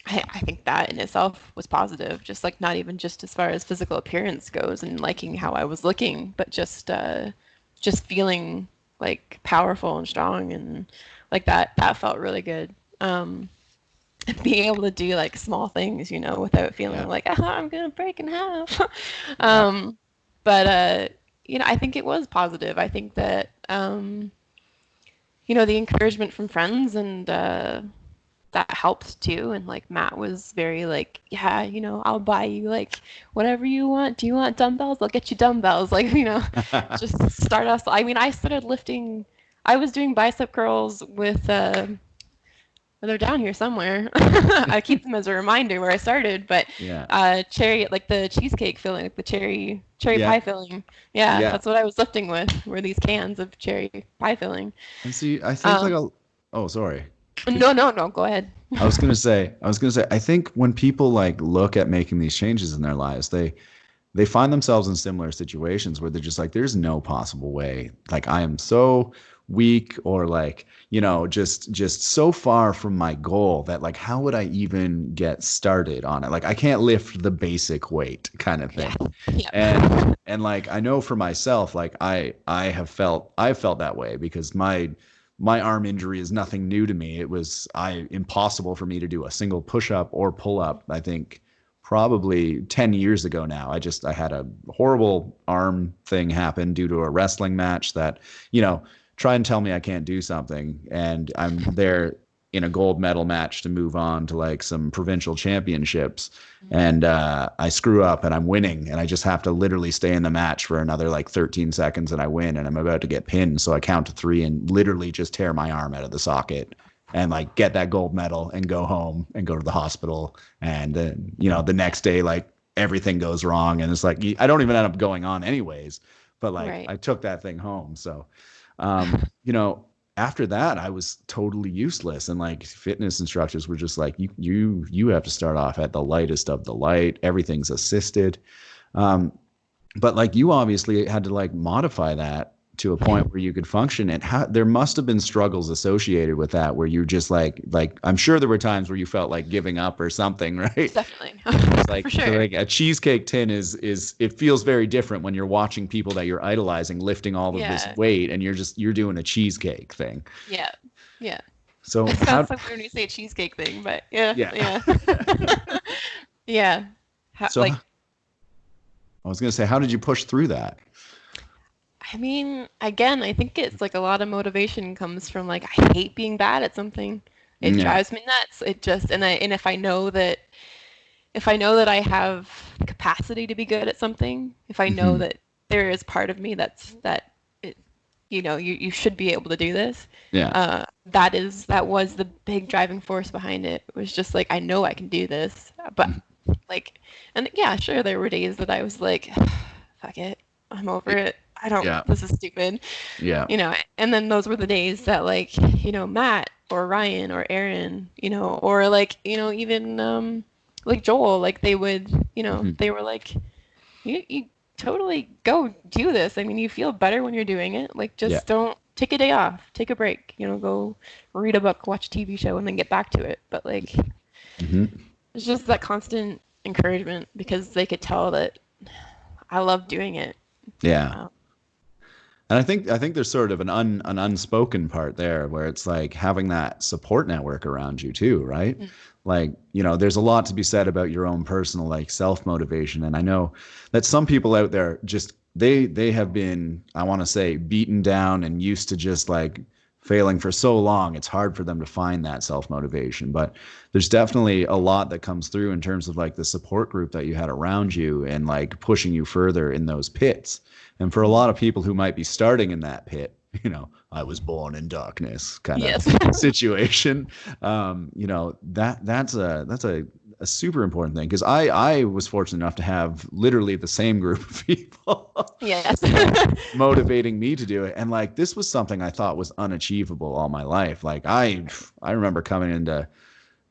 I think that in itself was positive. Just like not even just as far as physical appearance goes and liking how I was looking, but just feeling like powerful and strong and like that. That felt really good. Being able to do like small things, without feeling Yeah. like, I'm gonna break in half. Yeah. um, but I think it was positive. I think that the encouragement from friends and that helped too. And like Matt was very like, yeah, I'll buy you like whatever you want. Do you want dumbbells? I'll get you dumbbells. Like, just start us. I mean, I started lifting. I was doing bicep curls with they're down here somewhere. I keep them as a reminder where I started, but Yeah. cherry, like the cheesecake filling, like the cherry Yeah. pie filling. Yeah, Yeah. that's what I was lifting with, were these cans of cherry pie filling. And see, I think like Um, a oh, sorry. no, no, no, go ahead. I was gonna say, I think when people like look at making these changes in their lives, they find themselves in similar situations where they're just like, there's no possible way. Like I am so weak, or like, just so far from my goal that like, how would I even get started on it? Like I can't lift the basic weight kind of Yeah. thing. Yep. And like I know for myself, like I felt that way because my arm injury is nothing new to me. It was impossible for me to do a single push up or pull up. I think probably 10 years ago now. I had a horrible arm thing happen due to a wrestling match that, try and tell me I can't do something, and I'm there in a gold medal match to move on to like some provincial championships, and I screw up and I'm winning, and I just have to literally stay in the match for another like 13 seconds, and I win, and I'm about to get pinned, so I count to 3 and literally just tear my arm out of the socket and like get that gold medal and go home and go to the hospital, and then the next day like everything goes wrong, and it's like I don't even end up going on anyways, but like Right. I took that thing home. So um, you know, after that, I was totally useless, and like fitness instructors were just like, you have to start off at the lightest of the light. Everything's assisted, um, but like you obviously had to like modify that to a point where you could function. And there must have been struggles associated with that, where you're just like I'm sure there were times where you felt like giving up or something, right? Definitely. It's For sure. like a cheesecake tin is it feels very different when you're watching people that you're idolizing lifting all of this Yeah. weight, and you're doing a cheesecake thing. Yeah. Yeah. So It how sounds like when you say cheesecake thing, but yeah. yeah. Yeah. Yeah. So Like, I was gonna say, how did you push through that? I mean, again, I think it's like a lot of motivation comes from like I hate being bad at something. It Yeah. drives me nuts. It just and if I know that I have the capacity to be good at something, if I know Hmm. that there is part of me that it, you should be able to do this. Yeah. That was the big driving force behind it. It was just like I know I can do this, but Mhm. like, and yeah, sure, there were days that I was like, fuck it, I'm over it. I don't. Yeah. This is stupid, Yeah. And then those were the days that like, Matt or Ryan or Aaron, or like, even like Joel, like they would, Hmm. they were like, you totally go do this. I mean, you feel better when you're doing it. Like, Yeah. just don't take a day off, take a break, go read a book, watch a TV show, and then get back to it. But like, Hmm. it's just that constant encouragement because they could tell that I love doing it. Yeah. Um, And I think there's sort of an unspoken part there where it's like having that support network around you too, right? mm, Like, there's a lot to be said about your own personal like self-motivation. And I know that some people out there just they have been, I want to say, beaten down and used to just like failing for so long. It's hard for them to find that self-motivation. But there's definitely a lot that comes through in terms of like the support group that you had around you and like pushing you further in those pits. And for a mm. lot of people who might be starting in that pit, I was born in darkness kind of Yes. situation. That's a super important thing because I was fortunate enough to have literally the same group of people, Yes. motivating me to do it. And like this was something I thought was unachievable all my life. Like I remember coming into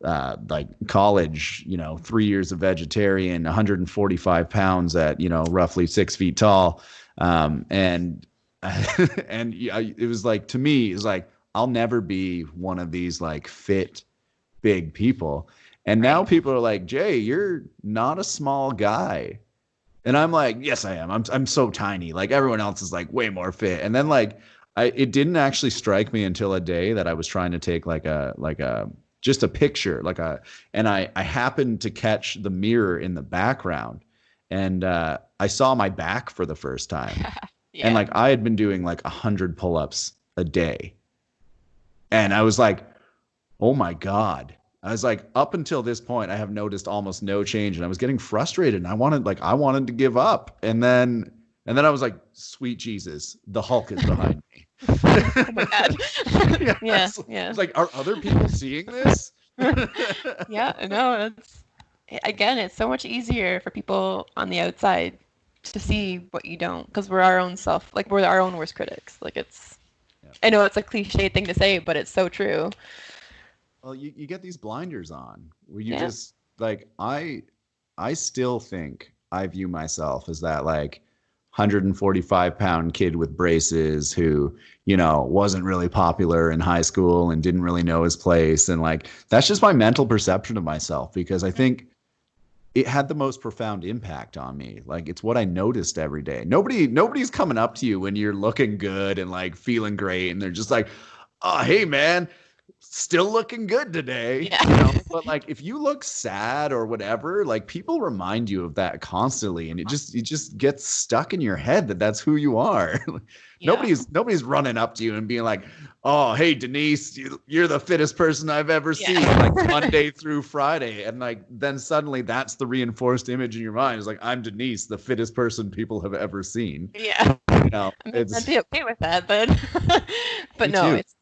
like college, 3 years of vegetarian, 145 pounds at, roughly 6 feet tall. And, and it was like, to me, it's like, I'll never be one of these like fit, big people. And now Right. people are like, Jay, you're not a small guy. And I'm like, yes, I am. I'm so tiny. Like everyone else is like way more fit. And then like it didn't actually strike me until a day that I was trying to take like a just a picture, and I happened to catch the mirror in the background, and I saw my back for the first time. And Yeah. like I had been doing like 100 pull-ups a day. And I was like, oh my God. I was like, up until this point, I have noticed almost no change. And I was getting frustrated and I wanted to give up. And then I was like, sweet Jesus, the Hulk is behind me. Oh my God. Yeah. Yeah. It's Yeah. like, are other people seeing this? Yeah. No, again, it's so much easier for people on the outside to see what you don't because we're our own worst critics. Like Yeah. I know it's a cliche thing to say, but it's so true. Well, you get these blinders on where you Yeah. just like I still think I view myself as that like 145-pound kid with braces who, wasn't really popular in high school and didn't really know his place. And like, that's just my mental perception of myself because I think it had the most profound impact on me. Like it's what I noticed every day. Nobody's coming up to you when you're looking good and like feeling great. And they're just like, oh, hey man, still looking good today, Yeah. but like if you look sad or whatever, like people remind you of that constantly and it just gets stuck in your head that that's who you are. Yeah. Nobody's running up to you and being like, oh hey Denise, you're the fittest person I've ever seen, Yeah. like Monday through Friday. And like then suddenly that's the reinforced image in your mind. It's like, I'm Denise, the fittest person people have ever seen. Yeah. I mean, I'd It's be okay with that, but me but no, too. it's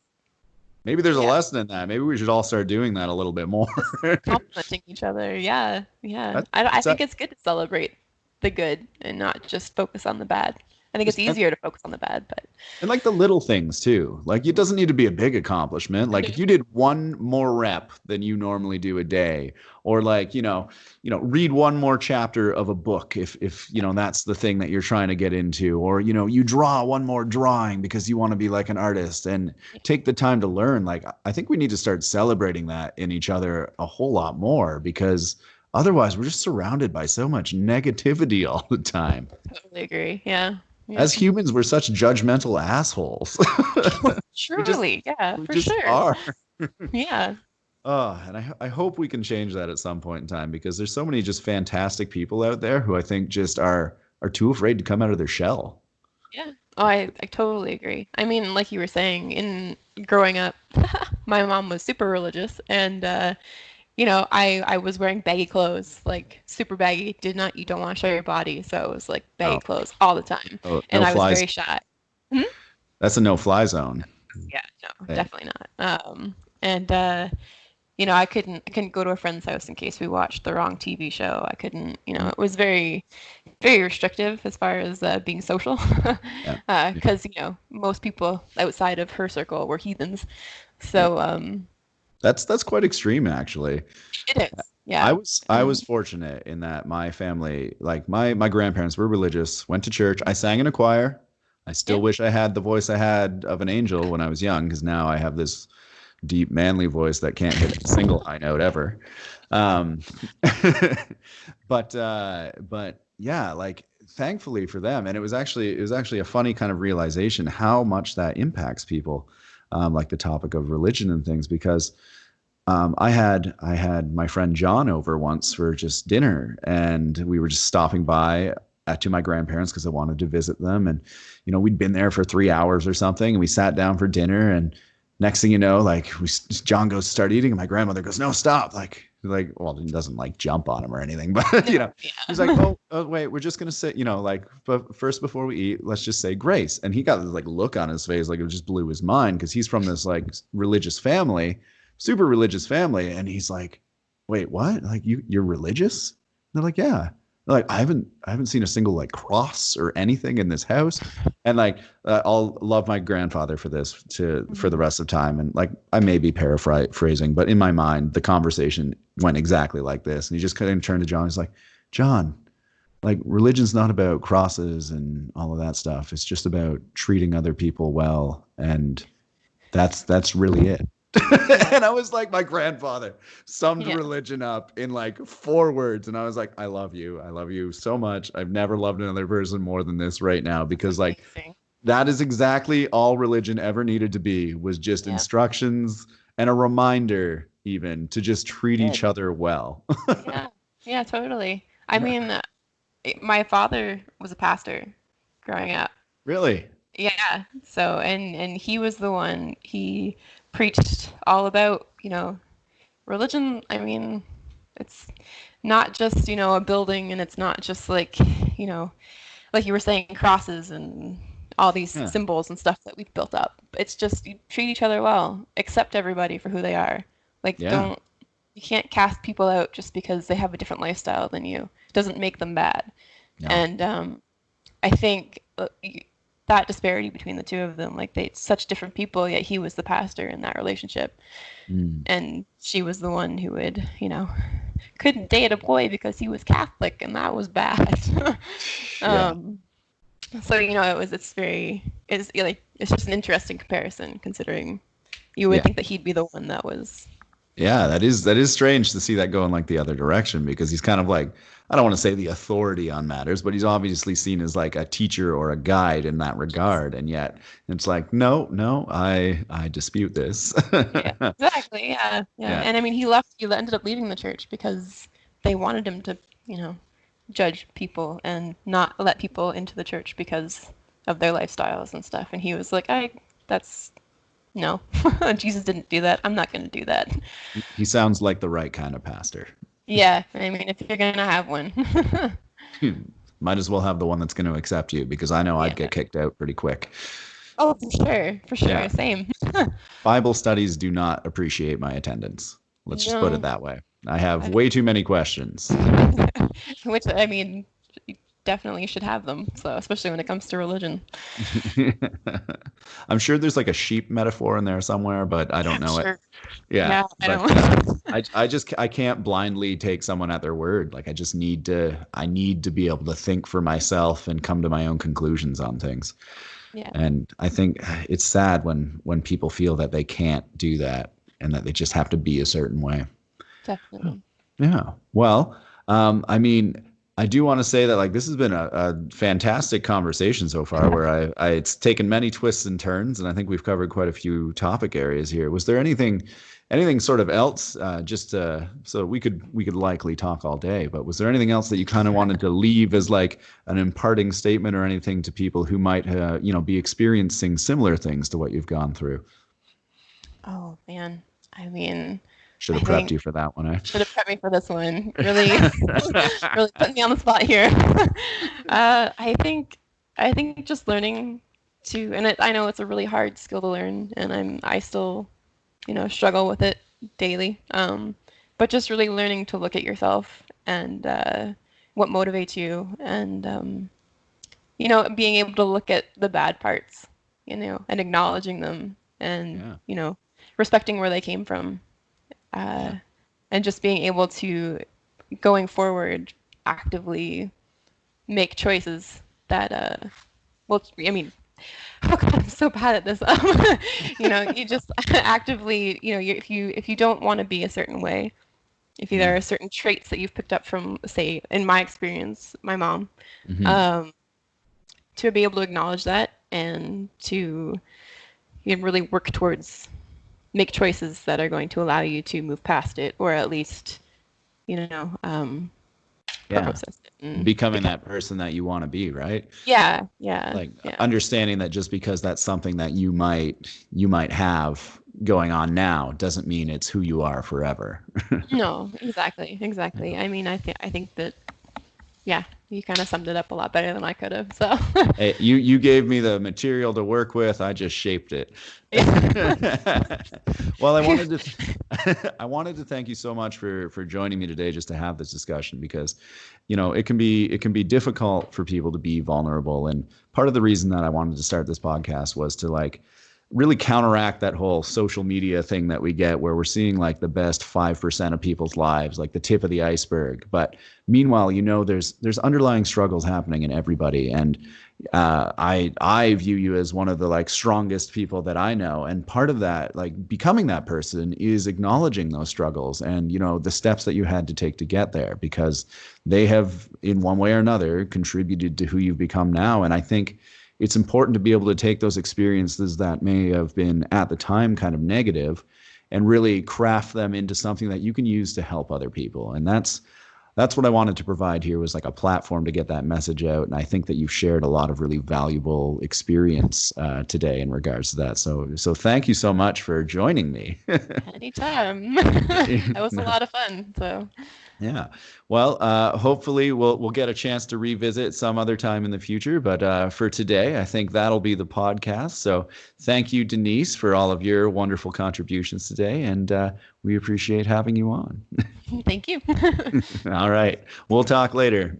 Maybe there's a yeah, lesson in that. Maybe we should all start doing that a little bit more. just complimenting each other. Yeah, yeah. That, I it's think that, it's good to celebrate the good and not just focus on the bad. I think it's just easier to focus on the bad, but and like the little things too. Like it doesn't need to be a big accomplishment. Like if you did one more rep than you normally do a day, or like, read one more chapter of a book if that's the thing that you're trying to get into, or you draw one more drawing because you want to be like an artist and take the time to learn. Like I think we need to start celebrating that in each other a whole lot more because otherwise we're just surrounded by so much negativity all the time. totally agree. Yeah, yeah. As humans, we're such judgmental assholes. we just Truly, yeah, we for just sure. are. Yeah, Oh, and I hope we can change that at some point in time because there's so many just fantastic people out there who I think just are too afraid to come out of their shell. yeah. Oh, I totally agree. I mean, like you were saying, in growing up, my mom was super religious, and I was wearing baggy clothes, like super baggy. Did not You don't want to show your body, so it was like baggy Oh, clothes all the time, oh, and no I was flies. very shy. Hmm? That's a no-fly zone. Yeah, no, Hey, definitely not. And I couldn't go to a friend's house in case we watched the wrong TV show. I couldn't, it was very, very restrictive as far as being social, yeah, yeah. because most people outside of her circle were heathens. So That's quite extreme, actually. it is, I yeah. was I And was fortunate in that my family, like my grandparents were religious, went to church. I sang in a choir. I yeah, still wish I had the voice I had of an angel when I was young, because now I have this deep manly voice that can't hit a single high note ever. Um, but yeah, like thankfully for them, and it was actually a funny kind of realization how much that impacts people, like the topic of religion and things, because I had my friend John over once for just dinner, and we were just stopping by to my grandparents because I wanted to visit them, and we'd been there for 3 hours or something, and we sat down for dinner, and next thing you know, like John goes to start eating, and my grandmother goes, "No, stop!" Like, well, he doesn't like jump on him or anything, but no, he's like, yeah, "Oh, wait, we're just gonna say, like, but first before we eat, let's just say grace." And he got this like look on his face, like it just blew his mind because he's from this like religious family, super religious family, and he's like, "Wait, what? Like you're religious?" And they're like, "Yeah." They're like, I haven't seen a single like cross or anything in this house, and like I'll love my grandfather for this for the mhm, rest of time, and like I may be paraphrasing, but in my mind the conversation went exactly like this, and he just kind of turned to John. He's like, "John, like religion's not about crosses and all of that stuff. It's just about treating other people well, and that's really it." yeah, And I was like, my grandfather summed yeah. religion up in like 4 words. And I was like, I love you. I love you so much. I've never loved another person more than this right now, That's because like amazing. that is exactly all religion ever needed to be, was just Yeah, instructions and a reminder even to just treat good. each other well. Yeah, yeah, totally. I mean, my father was a pastor growing up. Really? Yeah. So, and he was the one, he preached all about, religion. I mean, it's not just, a building, and it's not just you know, like you were saying, crosses and all these Yeah. symbols and stuff that we've built up. It's just you treat each other well, accept everybody for who they are. Like, Yeah. you can't cast people out just because they have a different lifestyle than you. It doesn't make them bad. No. And I think that disparity between the two of them, like they such different people, yet he was the pastor in that relationship, Mm. and she was the one who would, couldn't date a boy because he was Catholic, and that was bad. Yeah. um, so it's just an interesting comparison considering you would Yeah. think that he'd be the one that was. Yeah, that is strange to see that going like the other direction because he's kind of like I don't want to say the authority on matters, but he's obviously seen as like a teacher or a guide in that regard, and yet it's like no, I dispute this. Yeah, exactly. Yeah, yeah. Yeah. And I mean, he left. He ended up leaving the church because they wanted him to, judge people and not let people into the church because of their lifestyles and stuff. And he was like, that's no, Jesus didn't do that. I'm not going to do that. He sounds like the right kind of pastor. Yeah, I mean, if you're gonna have one. Might as well have the one that's going to accept you because I know I'd Yeah. get kicked out pretty quick. Oh, for Yeah. sure, same. Bible studies do not appreciate my attendance. Let's just put it No, that way. I have I, way too many questions. which I mean, you definitely should have them. So, especially when it comes to religion. I'm sure there's like a sheep metaphor in there somewhere, but I don't I'm know it. sure. Yeah, Yeah, I but don't. I can't blindly take someone at their word. Like I need to be able to think for myself and come to my own conclusions on things. Yeah, And I think it's sad when people feel that they can't do that and that they just have to be a certain way. definitely. Yeah. Well, I mean, I do want to say that like this has been a fantastic conversation so far, where it's taken many twists and turns, and I think we've covered quite a few topic areas here. Was there anything sort of else, just so we could likely talk all day, but was there anything else that you kind of wanted to leave as like an imparting statement or anything to people who might be experiencing similar things to what you've gone through? Oh man, I mean, Should I have prepped think you for that one, eh? should have prepped me for this one. Really, really putting me on the spot here. I think just learning to, and I know it's a really hard skill to learn, and I still, struggle with it daily. But just really learning to look at yourself and what motivates you, and being able to look at the bad parts, and acknowledging them, and Yeah. respecting where they came from, uh, Yeah. and just being able to, going forward, actively make choices that, well, I mean, oh God, I'm so bad at this. You just actively, if you don't want to be a certain way, if Yeah. there are certain traits that you've picked up from, say, in my experience, my mom, Hmm. um, to be able to acknowledge that and to really work towards make choices that are going to allow you to move past it, or at least, you know, um, Yeah. process it and Becoming become. that person that you want to be, right? Yeah, yeah, Like yeah. understanding that just because that's something that you might have going on now doesn't mean it's who you are forever. No, exactly, exactly. I mean, I think that, yeah, you kind of summed it up a lot better than I could have. So, Hey, you gave me the material to work with. I just shaped it. Well, I wanted to thank you so much for joining me today just to have this discussion because, it can be difficult for people to be vulnerable, and part of the reason that I wanted to start this podcast was to like really counteract that whole social media thing that we get where we're seeing like the best 5% of people's lives, like the tip of the iceberg. But meanwhile, there's underlying struggles happening in everybody. And I view you as one of the like strongest people that I know. And part of that, like becoming that person is acknowledging those struggles and, the steps that you had to take to get there, because they have in one way or another contributed to who you've become now. And I think it's important to be able to take those experiences that may have been at the time kind of negative and really craft them into something that you can use to help other people. And that's what I wanted to provide here, was like a platform to get that message out. And I think that you've shared a lot of really valuable experience today in regards to that. So thank you so much for joining me. anytime. That was a lot of fun. So, Yeah. Well, hopefully we'll get a chance to revisit some other time in the future. But for today, I think that'll be the podcast. So thank you, Denise, for all of your wonderful contributions today. And we appreciate having you on. thank you. All right. We'll talk later.